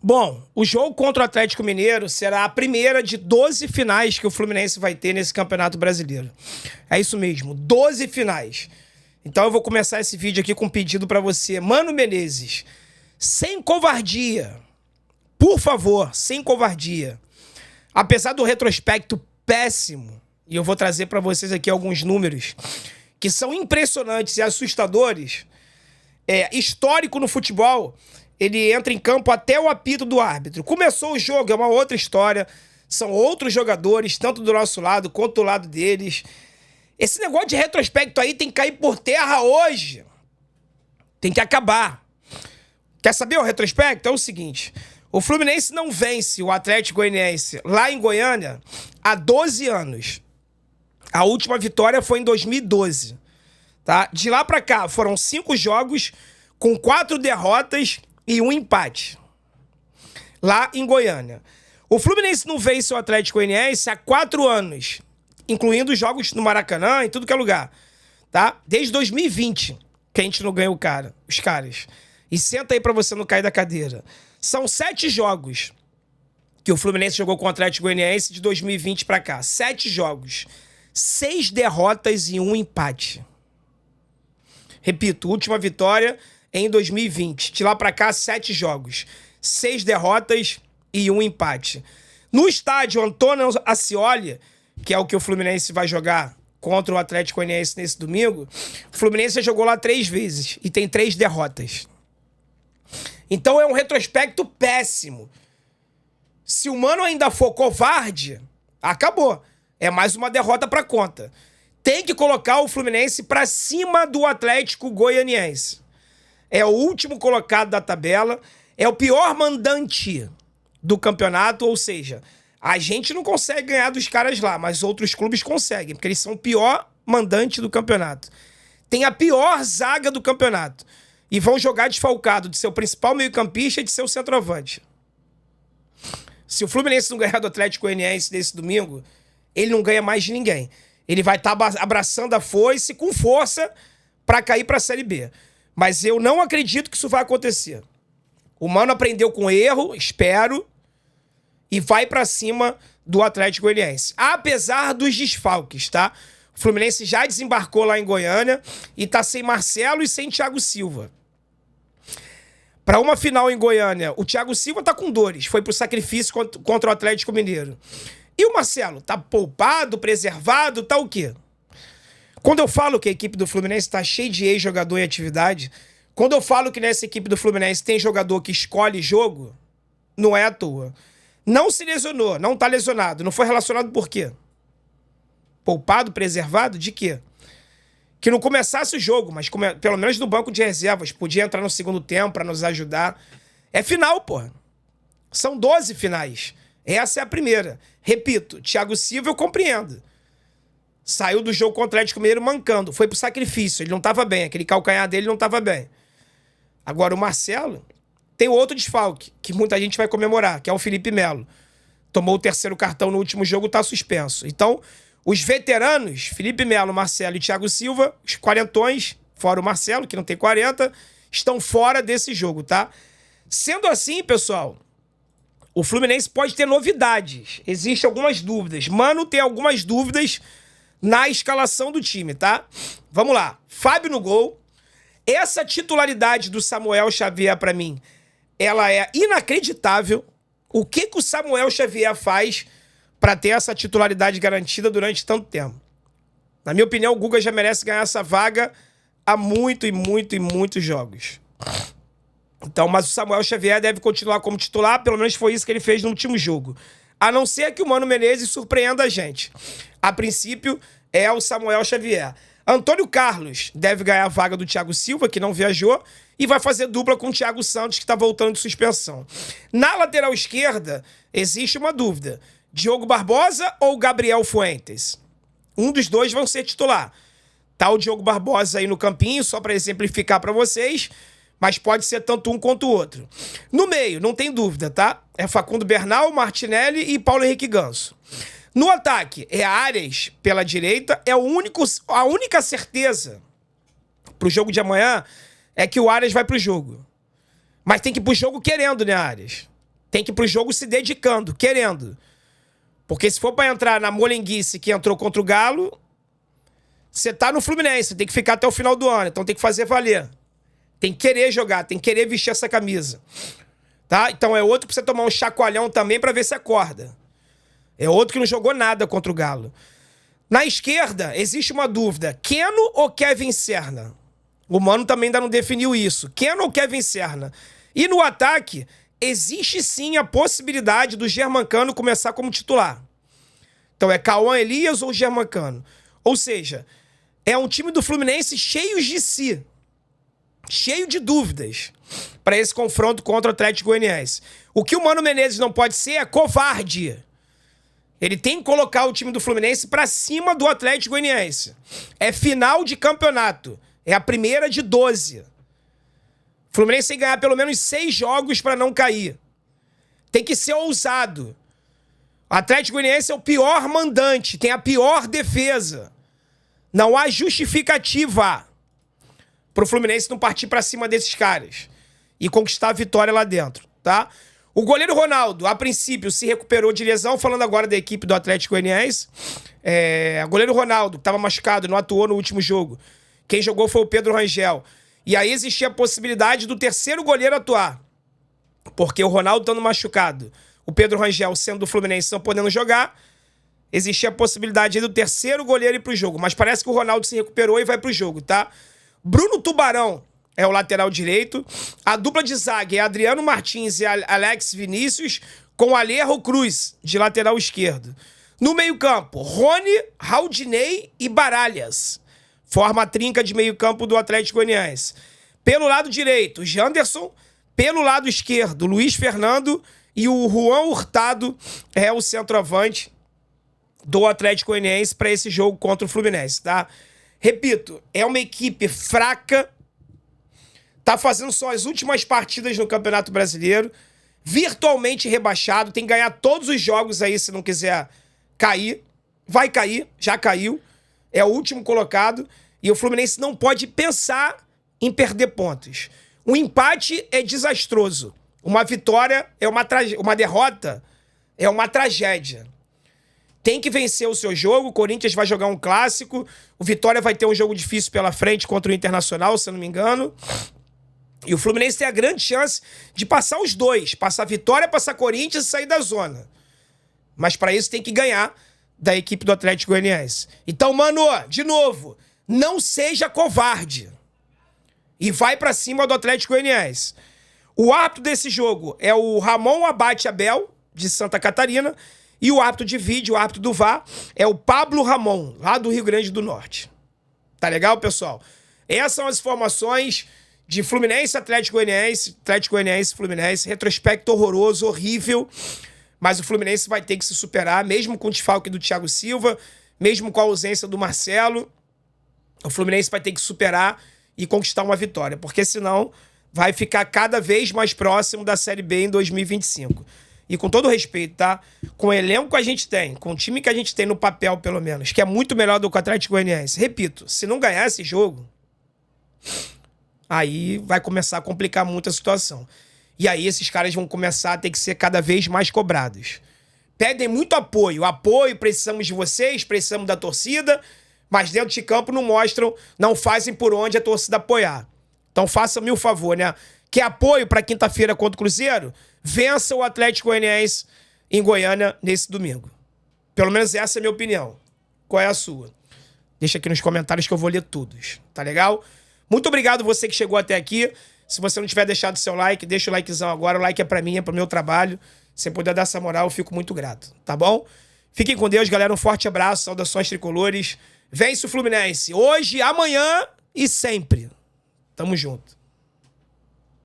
Bom, o jogo contra o Atlético Mineiro será a primeira de 12 finais que o Fluminense vai ter nesse Campeonato Brasileiro. É isso mesmo, 12 finais. Então eu vou começar esse vídeo aqui com um pedido pra você. Mano Menezes, sem covardia. Por favor, sem covardia. Apesar do retrospecto péssimo, e eu vou trazer pra vocês aqui alguns números que são impressionantes e assustadores, histórico no futebol, ele entra em campo até o apito do árbitro. Começou o jogo, é uma outra história. São outros jogadores, tanto do nosso lado quanto do lado deles. Esse negócio de retrospecto aí tem que cair por terra hoje. Tem que acabar. Quer saber o retrospecto? É o seguinte. O Fluminense não vence o Atlético Goianiense lá em Goiânia há 12 anos. A última vitória foi em 2012. Tá? De lá pra cá foram 5 jogos com 4 derrotas e 1 empate. Lá em Goiânia. O Fluminense não vence o Atlético Goianiense há 4 anos. Incluindo os jogos no Maracanã, em tudo que é lugar. Tá? Desde 2020 que a gente não ganha os caras. E senta aí pra você não cair da cadeira. São 7 jogos que o Fluminense jogou com o Atlético Goianiense de 2020 pra cá. 7 jogos. 6 derrotas e 1 empate. Repito, última vitória em 2020. De lá pra cá, 7 jogos. 6 derrotas e 1 empate. No estádio Antônio Ascioli, que é o que o Fluminense vai jogar contra o Atlético Goianiense nesse domingo, o Fluminense já jogou lá 3 vezes e tem 3 derrotas. Então é um retrospecto péssimo. Se o Mano ainda for covarde, acabou. É mais uma derrota pra conta. Tem que colocar o Fluminense pra cima do Atlético Goianiense. É o último colocado da tabela, é o pior mandante do campeonato, ou seja, a gente não consegue ganhar dos caras lá, mas outros clubes conseguem, porque eles são o pior mandante do campeonato. Tem a pior zaga do campeonato. E vão jogar desfalcado de seu principal meio-campista e de seu centroavante. Se o Fluminense não ganhar do Atlético Goianiense nesse domingo, ele não ganha mais de ninguém. Ele vai estar abraçando a foice com força para cair para a Série B. Mas eu não acredito que isso vai acontecer. O Mano aprendeu com erro, espero, e vai para cima do Atlético Goianiense. Apesar dos desfalques, tá? O Fluminense já desembarcou lá em Goiânia e tá sem Marcelo e sem Thiago Silva. Para uma final em Goiânia, o Thiago Silva tá com dores. Foi pro sacrifício contra o Atlético Mineiro. E o Marcelo? Tá poupado, preservado, tá o quê? Quando eu falo que a equipe do Fluminense tá cheia de ex-jogador em atividade, quando eu falo que nessa equipe do Fluminense tem jogador que escolhe jogo, não é à toa. Não se lesionou, não tá lesionado. Não foi relacionado por quê? Poupado, preservado? De quê? Que não começasse o jogo, mas pelo menos no banco de reservas. Podia entrar no segundo tempo pra nos ajudar. É final, porra. São 12 finais. Essa é a primeira. Repito, Thiago Silva eu compreendo. Saiu do jogo contra o Atlético Mineiro mancando. Foi pro sacrifício. Ele não tava bem. Aquele calcanhar dele não tava bem. Agora o Marcelo tem outro desfalque, que muita gente vai comemorar, que é o Felipe Melo. Tomou o 3º cartão no último jogo, tá suspenso. Então, os veteranos, Felipe Melo, Marcelo e Thiago Silva, os quarentões, fora o Marcelo, que não tem 40, estão fora desse jogo, tá? Sendo assim, pessoal, o Fluminense pode ter novidades. Existem algumas dúvidas. Mano tem algumas dúvidas na escalação do time, tá? Vamos lá. Fábio no gol. Essa titularidade do Samuel Xavier, pra mim, ela é inacreditável. O que o Samuel Xavier faz para ter essa titularidade garantida durante tanto tempo? Na minha opinião, o Guga já merece ganhar essa vaga há muitos jogos. Então, mas o Samuel Xavier deve continuar como titular, pelo menos foi isso que ele fez no último jogo. A não ser que o Mano Menezes surpreenda a gente. A princípio, é o Samuel Xavier. Antônio Carlos deve ganhar a vaga do Thiago Silva, que não viajou, e vai fazer dupla com o Thiago Santos, que está voltando de suspensão. Na lateral esquerda, existe uma dúvida. Diogo Barbosa ou Gabriel Fuentes? Um dos dois vão ser titular. Tá o Diogo Barbosa aí no campinho, só para exemplificar para vocês, mas pode ser tanto um quanto o outro. No meio, não tem dúvida, tá? É Facundo Bernal, Martinelli e Paulo Henrique Ganso. No ataque, é Arias pela direita. É a única certeza pro jogo de amanhã é que o Arias vai pro jogo. Mas tem que ir pro jogo querendo, né, Arias? tem que ir pro jogo se dedicando, querendo. Porque se for pra entrar na molenguice que entrou contra o Galo, você tá no Fluminense, tem que ficar até o final do ano. Então tem que fazer valer. Tem que querer jogar, tem que querer vestir essa camisa. Tá? Então é outro que precisa tomar um chacoalhão também pra ver se acorda. É outro que não jogou nada contra o Galo. Na esquerda, existe uma dúvida. Keno ou Kevin Serna? O Mano também ainda não definiu isso. Keno ou Kevin Serna? E no ataque, existe sim a possibilidade do Germancano começar como titular. Então é Cauã Elias ou Germancano. Ou seja, é um time do Fluminense cheio de si. Cheio de dúvidas para esse confronto contra o Atlético Goianiense. O que o Mano Menezes não pode ser é covarde. Ele tem que colocar o time do Fluminense para cima do Atlético Goianiense. É final de campeonato. É a primeira de 12. O Fluminense tem que ganhar pelo menos 6 jogos para não cair. Tem que ser ousado. O Atlético Goianiense é o pior mandante, tem a pior defesa. Não há justificativa pro Fluminense não partir para cima desses caras e conquistar a vitória lá dentro, tá? O goleiro Ronaldo, a princípio, se recuperou de lesão, falando agora da equipe do Atlético Goianiense. O goleiro Ronaldo, que estava machucado, não atuou no último jogo. Quem jogou foi o Pedro Rangel. E aí existia a possibilidade do terceiro goleiro atuar. Porque o Ronaldo estando machucado, o Pedro Rangel sendo do Fluminense não podendo jogar, existia a possibilidade do terceiro goleiro ir pro jogo. Mas parece que o Ronaldo se recuperou e vai pro jogo, tá? Bruno Tubarão é o lateral direito. A dupla de zaga é Adriano Martins e Alex Vinícius, com Alejo Cruz de lateral esquerdo. No meio-campo, Rony, Raudinei e Baralhas. Forma a trinca de meio-campo do Atlético Goianiense. Pelo lado direito, Janderson. Pelo lado esquerdo, Luiz Fernando. E o Juan Hurtado é o centroavante do Atlético Goianiense para esse jogo contra o Fluminense, tá? Repito, é uma equipe fraca. Tá fazendo só as últimas partidas no Campeonato Brasileiro. Virtualmente rebaixado. Tem que ganhar todos os jogos aí se não quiser cair. Vai cair, já caiu. É o último colocado. E o Fluminense não pode pensar em perder pontos. Um empate é desastroso. Uma vitória é uma derrota é uma tragédia. Tem que vencer o seu jogo. O Corinthians vai jogar um clássico. O Vitória vai ter um jogo difícil pela frente contra o Internacional, se eu não me engano. E o Fluminense tem a grande chance de passar os dois. Passar Vitória, passar Corinthians e sair da zona. Mas para isso tem que ganhar da equipe do Atlético Goianiense. Então, mano, de novo, não seja covarde. E vai para cima do Atlético Goianiense. O árbitro desse jogo é o Ramon Abate Abel, de Santa Catarina. E o árbitro de vídeo, o árbitro do VAR, é o Pablo Ramon, lá do Rio Grande do Norte. Tá legal, pessoal? Essas são as informações de Fluminense, Atlético Goianiense, Fluminense. Retrospecto horroroso, horrível. Mas o Fluminense vai ter que se superar, mesmo com o desfalque do Thiago Silva, mesmo com a ausência do Marcelo. O Fluminense vai ter que superar e conquistar uma vitória, porque senão vai ficar cada vez mais próximo da Série B em 2025. E com todo respeito, tá? Com o elenco que a gente tem, com o time que a gente tem no papel, pelo menos, que é muito melhor do que o Atlético Goianiense. Repito, se não ganhar esse jogo, aí vai começar a complicar muito a situação. E aí esses caras vão começar a ter que ser cada vez mais cobrados. Pedem muito apoio. Apoio, precisamos de vocês, precisamos da torcida, mas dentro de campo não mostram, não fazem por onde a torcida apoiar. Então faça-me o favor, né? Quer apoio para quinta-feira contra o Cruzeiro? Vença o Atlético Goianiense em Goiânia nesse domingo. Pelo menos essa é a minha opinião. Qual é a sua? Deixa aqui nos comentários que eu vou ler todos. Tá legal? Muito obrigado você que chegou até aqui. Se você não tiver deixado seu like, deixa o likezão agora. O like é pra mim, é pro meu trabalho. Se você puder dar essa moral, eu fico muito grato. Tá bom? Fiquem com Deus, galera. Um forte abraço. Saudações tricolores. Vence o Fluminense. Hoje, amanhã e sempre. Tamo junto.